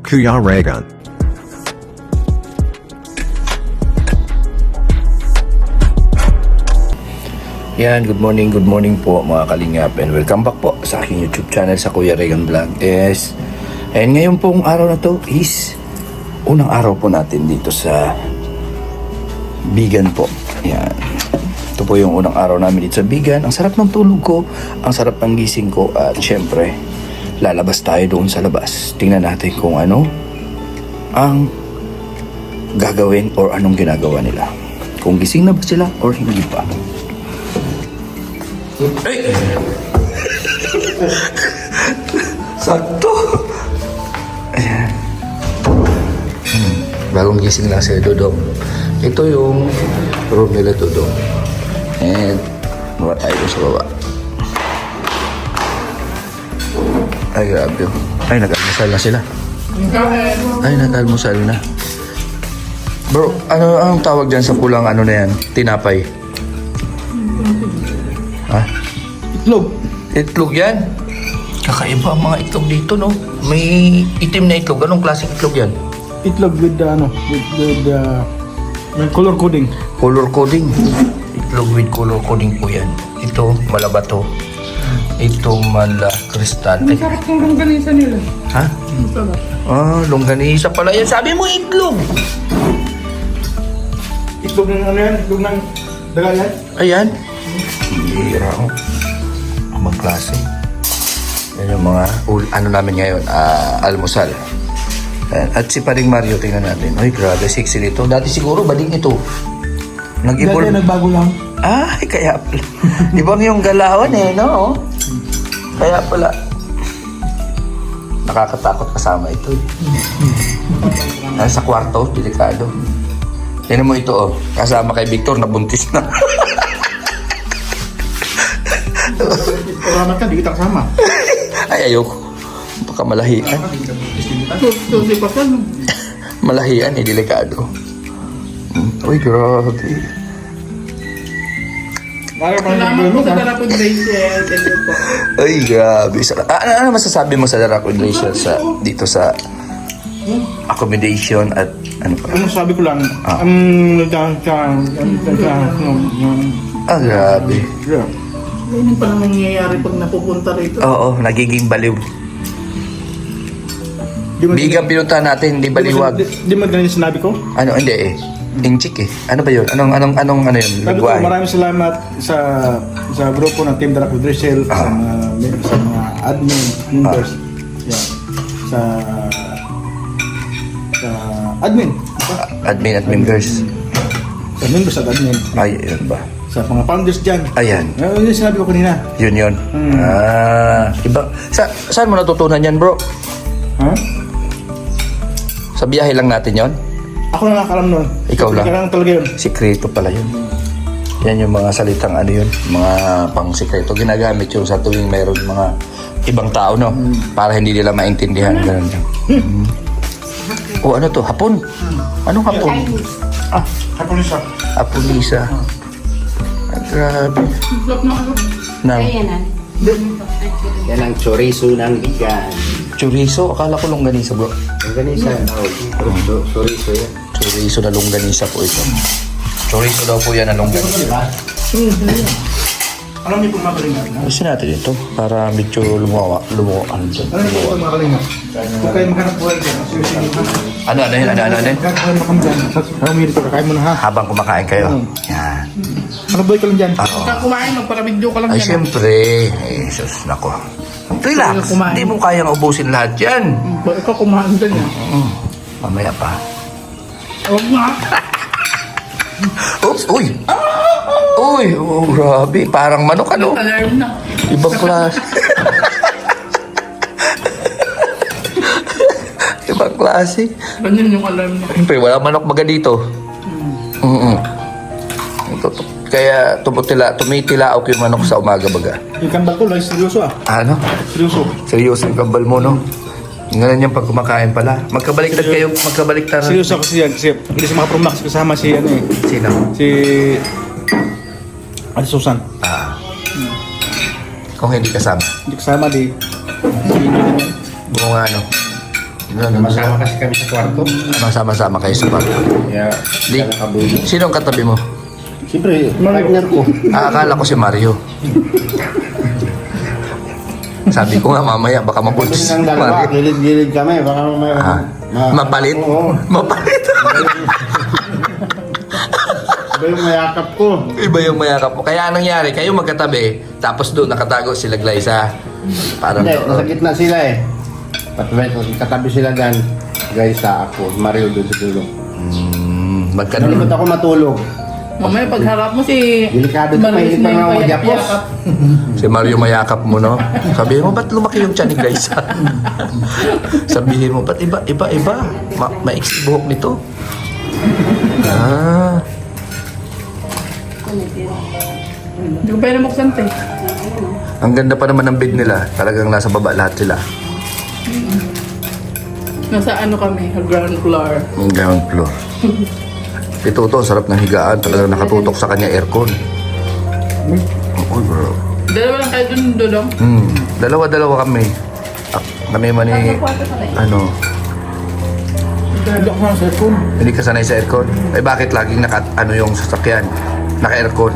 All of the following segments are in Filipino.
Kuya Reagan. Yan, good morning po mga kalingap, and welcome back po sa aking YouTube channel sa Kuya Reagan Vlog. And ngayon pong araw na to is unang araw po natin dito sa Bigan po. Yan. Ito po yung unang araw namin dito sa Bigan. Ang sarap ng tulog ko, ang sarap ng gising ko, at syempre lalabas tayo doon sa labas. Tingnan natin kung ano ang gagawin or anong ginagawa nila. Kung gising na ba sila or hindi pa. Ay! Sakto! Ayan. Bagong gising lang si Dodong. Ito yung room nila, Dodong. And mula tayo sa baba. Ay, grabe. Ay, nag-almusal na sila. Ay, nag-almusal na. Bro, ano ang tawag dyan sa pulang ano na yan? Tinapay. Ha? Itlog. Itlog yan? Kakaiba ang mga itlog dito, no? May itim na itlog. Anong klaseng itlog yan? Itlog with may color coding. Color coding. Itlog with color coding po yan. Ito, malabato. Ito, kristal. Ang sarap ng longganisa nila. Ha? Ang sarap. Ah, longganisa pala yan. Sabi mo itlog. Itlog ng ano yan? Itlog ng daga yan? Ayan. Hira ako. Ang klase. Yan yung mga ano namin ngayon, almusal. Ayan. At si Paring Mario, tingnan natin. Ay, grabe, sexy nito. Dati siguro, bading ito. Nag-evolve. Dati nagbago lang. Ay, kaya pala. Ibang yung galawan eh, no? Kaya pala. Nakakatakot kasama ito eh. Sa kwarto, delikado. Tignan mo ito oh. Kasama kay Victor, nabuntis na. Salamat ka, di kita kasama. Ay, ayoko. Baka malahian. Susi pa ka, no? Malahian eh, delikado. Uy, grabe. Salamat po sa Darapod Glacier. Thank you po. Ay, grabe. Ano masasabi mo sa Darapod Glacier dito sa accommodation at ano pa? Ano sabi ko lang, Grabe. Ganyan pa lang nangyayari pag napupunta rito. Oo, nagiging baliw. Bigang pinuntahan natin, hindi baliwag. Di mo ganyan sinabi ko? Ano, hindi eh. Inchik eh. Ano ba yun? Anong ano yun? Sabi ko, Lagwahe. maraming salamat sa grupo ng Team Darapod Rachel, sa mga admin, members. Yeah. Sa admin. Admin at members. Sa members at admin. Ay, yun ba? Sa mga founders dyan. Ayan. Yun yung sinabi ko kanina. Yun. Iba. Saan mo natutunan yan, bro? Ha? Sa biyahe lang natin yon. Ako na nakakalam nun. Ikaw lang. Ikaw lang talaga yun. Sikreto pala yun. Yan yung mga salitang ano yun. Mga pang-sikreto. Ginagamit yung sa tuwing mayroon mga ibang tao, no? Para hindi nila maintindihan. Ganun lang. O ano to? Hapon? Anong hapon? Hapunisa. Apunisa. Grabe. Flop na ano. Nang Yan ang chorizo ng Bigan. chorizo. Akala ko longganisa, bro. Ganisa, chorizo yan. Chorizo na longganisa po ito. Chorizo daw po yan na longganisa. Alam niyo po mga kalingap na? Gusto natin ito para medyo lumuwa. Alam niyo po mga kalingap? Huwag kayo maghanap buhay dyan. Ano yun? Huwag kayo makam dyan. Humili ko, kakain mo na ha. Habang kumakain kayo. Yan. Ano buhay ka lang dyan? Pagka kumain, magpara-video ka lang Ay, yan. siyempre. Ay, sus, nako. Relax. Hindi mo kayang ubusin lahat yan. Ikaw kumain dyan yan. Mamaya pa. Huwag nga. Oops, uy. Uy, oh, grabe. Parang manok, ano? Alarm na. Ibang klase. Ibang klase. Ganyan yung alarm na. Siyempre, wala manok baga dito. Kaya tumitilaok yung manok sa umaga baga. Yung kambal ko, seryoso ah. Ano? Seryoso. Seryoso yung kambal mo, no? Ganun yung pag kumakain pala. Magkabaliktad kayo, magkabaliktad. Seryoso kasi yan. Kasi hindi sa mga Promax kasama si ano eh. Sino? Si Ate Susan. Kung hindi kasama. Hindi kasama di. Bunga ano? Masama kasi kami sa kwarto. Masama-sama kayo sa kwarto. Kaya, Di, siya nakabuli. sino ang katabi mo? Siyempre, partner ko. Akala ko si Mario. Sabi ko nga mamaya baka Kasi mabuntis si ng dalawa, Mario. gilid-gilid kami. Baka mamaya. Ah, mapalit? Oo. Mapalit. Iba yung mayakap ko. Iba yung mayakap mo. Kaya anong nangyari, kayo magkatabi, tapos doon nakatago sila Glyza. Parang Hindi, doon. nasa gitna sila eh. Patwet, katabi sila gan. Guys, sa ako. Mario doon sa dulo. Magkano? Nalikot ako matulog. Mamaya pagharap mo si... Delikado ito, mahilig pa nga ako magyapos. Si Mario mayakap mo, no? Sabihin mo, ba't lumaki yung tiyan ni Glyza? Sabihin mo, ba't iba? Maiksi buhok nito. Ah. Hindi ko pa yun namuksante. Ang ganda pa naman ng bed nila. Talagang nasa baba lahat sila. Nasa ano kami, ground floor. Yung ground floor. Ito to, sarap ng higaan. Talagang nakatutok sa kanya aircon. Oo, bro. Dalawa lang kayo dun, Dodong. Dalawa-dalawa kami. Kami man ni... Ano... Hindi ako sa cellphone. Hindi ka sanay sa aircon. Eh bakit laging ano yung sasakyan? Naka-aircon.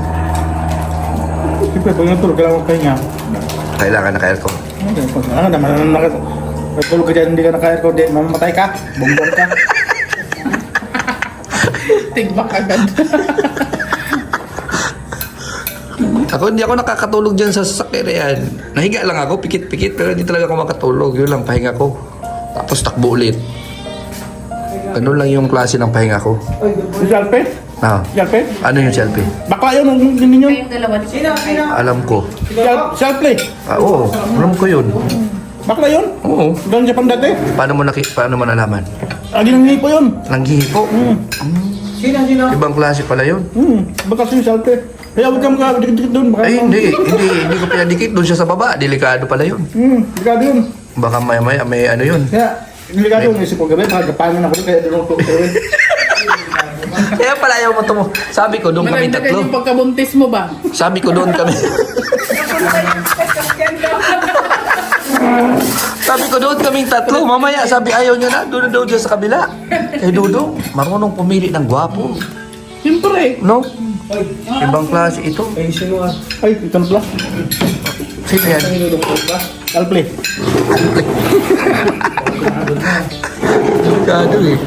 Siyempre, pag natulog, kailangan ko pahinga. Kailangan naka-aircon. Ano naman, natulog ka dyan, hindi ka naka-aircon, di, mamamatay ka, bongbong ka. Tigbak agad. Ako hindi ako nakakatulog dyan sa sasakyan na yan. Nahiga lang ako, pikit-pikit, pero hindi talaga ako makatulog. Yun lang, pahinga ko. Tapos takbo ulit. Ano lang yung klase ng pahinga ko. Si Jalpe? Ah, Jalpe? ano yung selfie? Bakla yun, ang ginin yun. Kayong dalawa. Alam ko. Jalpe? Oo, alam ko yun. Bakla yun? Oo. Galing Japan dati. Paano mo nalaman? Lagi nang hipo yun. Nanghihipo. Ibang klase pala yun. Baka si Jalpe. Kaya huwag kang dikit-dikit doon. Baka Ay, hindi ko pinadikit. Doon siya sa baba. Delikado pala yun. Delikado yun. Baka may ano yun. Kaya, delikado yun. Isip ko gabi, pagapanan ako kaya doon ako tutuloy. Kaya pala ayaw mo tumo. Sabi ko, doon kami Maganda tatlo. yung pagkabuntis mo ba? Sabi ko, doon kami. Sabi ko, doon kaming tatlo. Mamaya, sabi ayaw niya na. Doon daw dyan sa kabila. Kay Dudong, marunong pumili ng gwapo. Siyempre. No? Ibang klase ito. Ay, ito na pala. Sino yan? Jalpe. Delikado eh.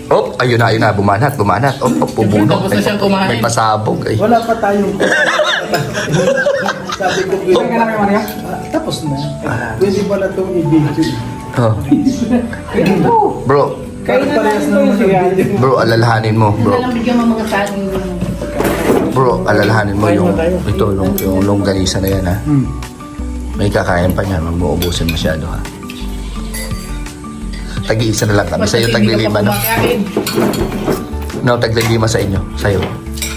Oh, ayun na, bumanat. Oh, pubuno. Tapos na siyang kumain. May pasabog eh. Wala pa tayong... Sabi ko, kailan ka namin, Maria? Tapos na. Pwede pala itong i-video. Oh. Bro, Kahit parehas naman yung video. bro, alalahanin mo, bro. Walang bigyan mo mga kanin. Bro, alalahanin mo yung longganisa na yan ha. May kakain pa niyan, mag-uubusin masyado ha. Tag-iisa na lang kami. Sa'yo tag-lima, no? Kumakain. No, tag-lima sa inyo. Sa'yo,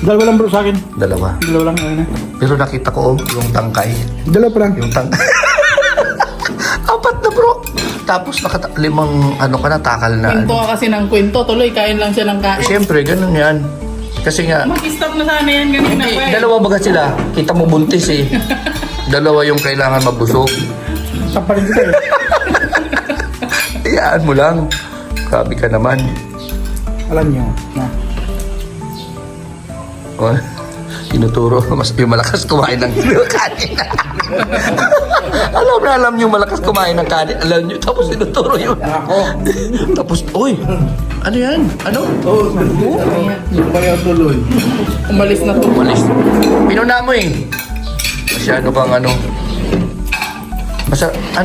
Dalawa lang bro sa akin. dalawa. Dalawa lang, ayun na. Pero nakita ko, yung tangkay. Dalawa pa lang. Yung tangkay. Apat na bro. Tapos limang ano ka na, takal na. Kwento ka kasi ng kwento. Tuloy, kain lang siya ng kain. Siyempre, ganun yan. Kasi nga, Mag-stop na sana yan kanina pa eh. dalawa baga sila. Kita mo buntis eh. Dalawa yung kailangan mabusog. Sampalin kita eh. Iyaan mo lang. Grabe ka naman. Alam niyo. Na. Oh, tinuturo. Mas yung malakas kumain ng kanin. alam yung malakas kumain ng kanin. Alam nyo, tapos tinuturo yun. Tapos, uy, ano yan? Ano? Bayaw tuloy. Umalis na to. Umalis. Pinuna mo eh. Masyado kang ano.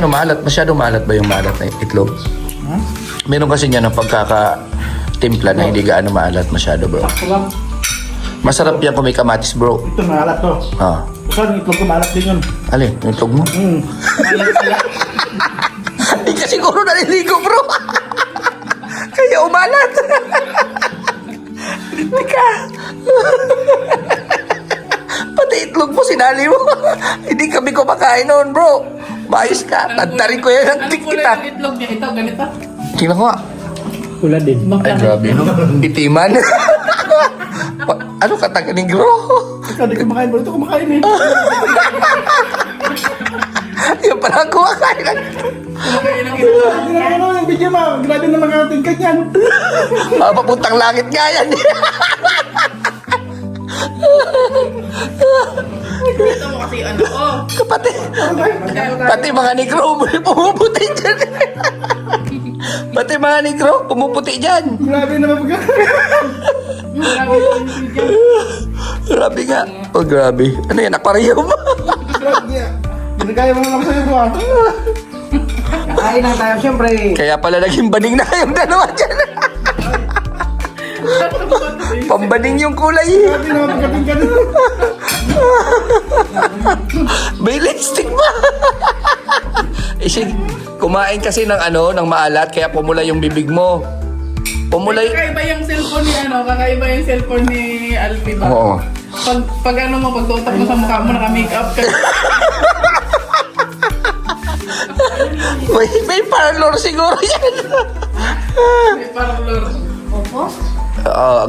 Maalat. Masyado maalat ba yung maalat na itlog? Meron kasi niya ng pagkakatimpla na hindi gaano maalat masyado, bro. Masarap yan kung may kamatis, bro. Ito, maalat to. Ah. Saan itlog ko maalat din yun? Alin, yung itlog mo? Hindi ka siguro naliligo, bro. Kaya umalat. Hindi ka. Pati itlog mo, sinali mo. Hindi kami kumakain noon, bro. Bayos ka. Tantarin ko yan ang Ano po kita. na yung itlog niya? Ito, ganito. Tingnan ko nga. Pula din. Ay, grabe, no? Itiman. Ano kataga negro? Ikaw, di kumakain bro. Ito kumakain eh. Yan pala ang kumakain. Kumakain ng ito. Ano yung video mo? Grabe na mga ating kanyan. Papuntang langit nga yan. Ito mo kasi ano, Pati mga negro, pumuputi dyan. Pati mga negro, pumuputi dyan. Grabe na mga Grabe nga. Oh, grabe. Ano yan, aquarium? Grabe. Ginagaya mo naman sa'yo bro. Kain na tayo, siyempre. Kaya pala naging baning na yung dalawa dyan. Pambaning yung kulay. Grabe na mga ating kanyan. May lipstick pa. Kumain kasi ng ng maalat, kaya pumula yung bibig mo. Pumula Kakaiba yung cellphone ni kakaiba yung cellphone ni Alfie ba? Oo. Pag pagtutak mo sa mukha mo, naka-makeup ka. May parlor siguro yan. May parlor.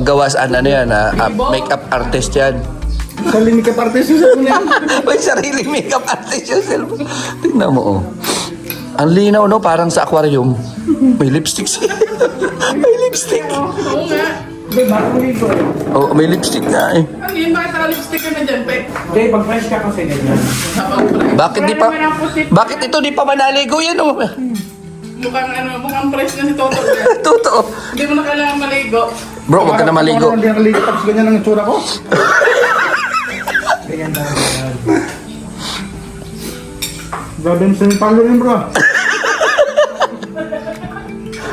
Gawas yan, makeup artist yan. Sali ni kapartis yung sa yan. May sarili makeup artist yung cellphone. Tingnan mo, oh. Ang linaw, no? Parang sa aquarium. May lipstick siya. May lipstick. Oo nga. Oh, may lipstick nga eh. Ano yun? Bakit naka-lipstick ka na dyan, Pe? Jay, pag-fresh ka kasi ganyan. Bakit ito di pa manaligo yan, oh? Mukhang fresh na si Toto. Totoo. Hindi mo na kailangan maligo. Bro, wag ka na maligo. Hindi nakaligo tapos ganyan ang itsura ko. Grabe yung sinipalo yun bro.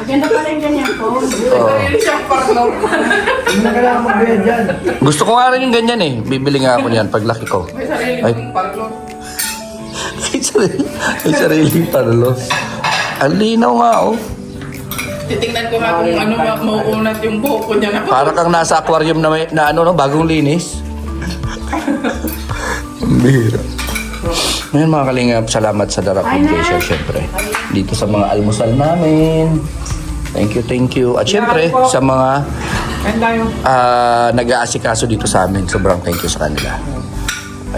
Ganda pala yung ganyan ko. Sarili siyang parlor. Hindi na kailangan mag-bayad dyan. Gusto ko nga rin yung ganyan eh. Bibili nga ako niyan pag laki ko. May sarili Ay. siyang parlor. May sariling parlos. Ang linaw nga, oh. Titingnan ko nga kung mauunat yung buhok ko dyan. Para kang nasa aquarium na bagong linis. Ang bihira. Ngayon mga kalingap, salamat sa Darak Foundation syempre. Dito sa mga almusal namin. Thank you. At syempre, sa mga Kain tayo. nag-aasikaso dito sa amin, sobrang thank you sa kanila.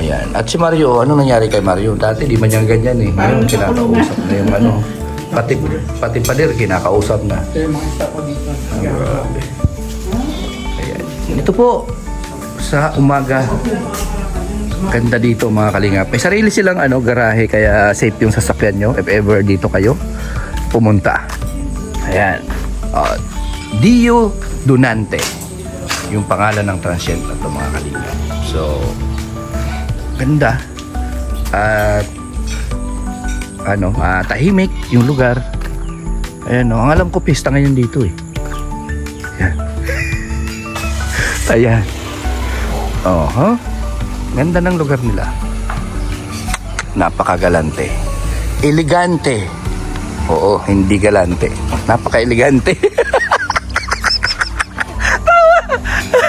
Ayan. At si Mario, ano nangyari kay Mario? Dati di man yan ganyan eh. Ngayon kinakausap na yung pati pader kinakausap na. Grabe. Ayan. Ito po, sa umaga, ganda dito mga kalingap. May sarili silang garahe, kaya safe yung sasakyan nyo if ever dito kayo pumunta. Ayan. Dio Dunante yung pangalan ng transient na ito mga kalingap. So ganda at tahimik yung lugar. Ayan, ang alam ko pista ngayon dito eh. Ayan. Ayan. Ganda ng lugar nila. Napakagalante. Elegante. Oo, hindi galante. Napaka-elegante.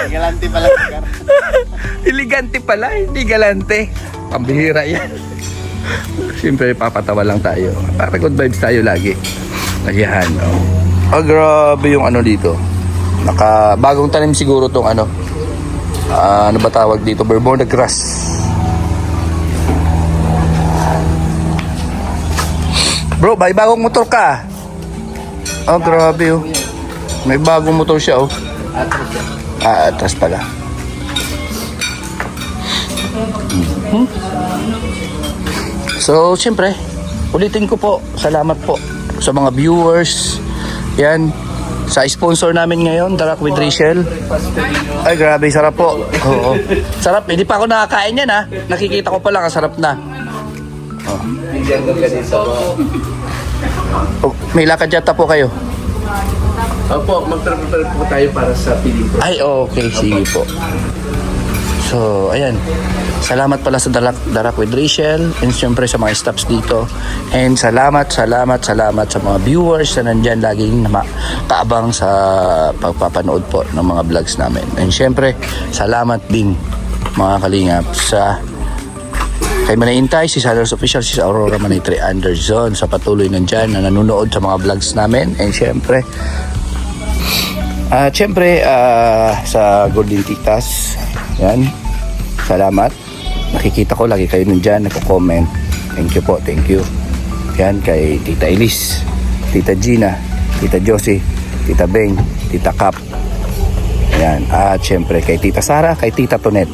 Galante pala. Elegante pala, hindi galante. Pambihira yan. Siyempre, papatawa lang tayo. Para good vibes tayo lagi. Ayan, oh. Grabe yung dito. Bagong tanim siguro tong ano ba tawag dito? Bermuda grass. Bro, may bagong motor ka. Grabe oh. May bagong motor siya oh. Atras pala. So, siyempre, ulitin ko po, salamat po sa mga viewers. Yan, sa sponsor namin ngayon, Darak with Rachel. Ay, grabe, sarap po. Oo. Sarap, hindi pa ako nakakain yan ha. Nakikita ko pa lang, sarap na. May lakad yata po kayo. Opo, mag-prepare po tayo para sa piling ko. Ay, okay, sige po. So, ayan. Salamat pala sa Darak with Rachel and siyempre sa mga staffs dito. And salamat sa mga viewers na nandyan laging kaabang sa pagpapanood po ng mga vlogs namin. And siyempre, salamat din mga kalingap sa kay Manay si Salers Official, si Aurora Manay 3 Anderson sa patuloy nandyan na nanonood sa mga vlogs namin. And siyempre, sa Golden Titas, yan, salamat. Nakikita ko lagi kayo nandyan, nagko-comment. Thank you po, thank you. Yan, kay Tita Elise, Tita Gina, Tita Josie, Tita Beng, Tita Cap. Ayan, at syempre kay Tita Sara, kay Tita Tonet.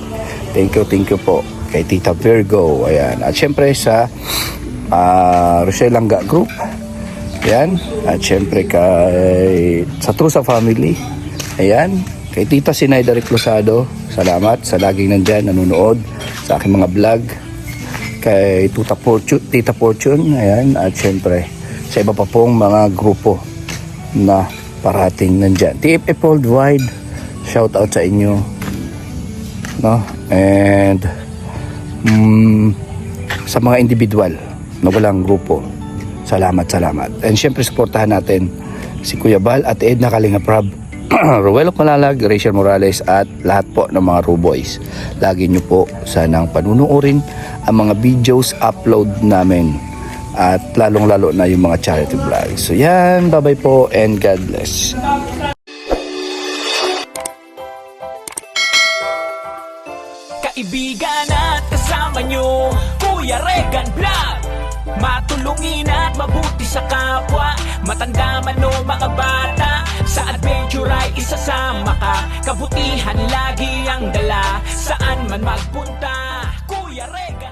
Thank you po. Kay Tita Virgo, ayan. At syempre sa Rochelle Langga Group. Ayan, at syempre sa Trusa Family. Ayan, kay Tita Sinaida Reclusado, salamat sa laging nandyan, nanonood sa aking mga vlog. Kay Tita Fortune, ayan, at syempre sa iba pa pong mga grupo na parating nandyan. TFF Worldwide, shout out sa inyo, no? And sa mga individual na walang grupo, salamat. And syempre supportahan natin si Kuya Bal at Edna Kalinga Prab, Ruelo Malalag, Rachel Morales at lahat po ng mga Ruboys. Lagi nyo po sanang panunuorin ang mga videos upload namin at lalong-lalo na yung mga charity vlogs. So yan, bye-bye po and God bless. Kaibigan at kasama nyo, Kuya Regan Vlog. Matulungin at mabuti sa kapwa, matanda man o mga bata. Sa adventure ay isasama ka, kabutihan lagi ang dala. Saan man magpunta, Kuya Regan.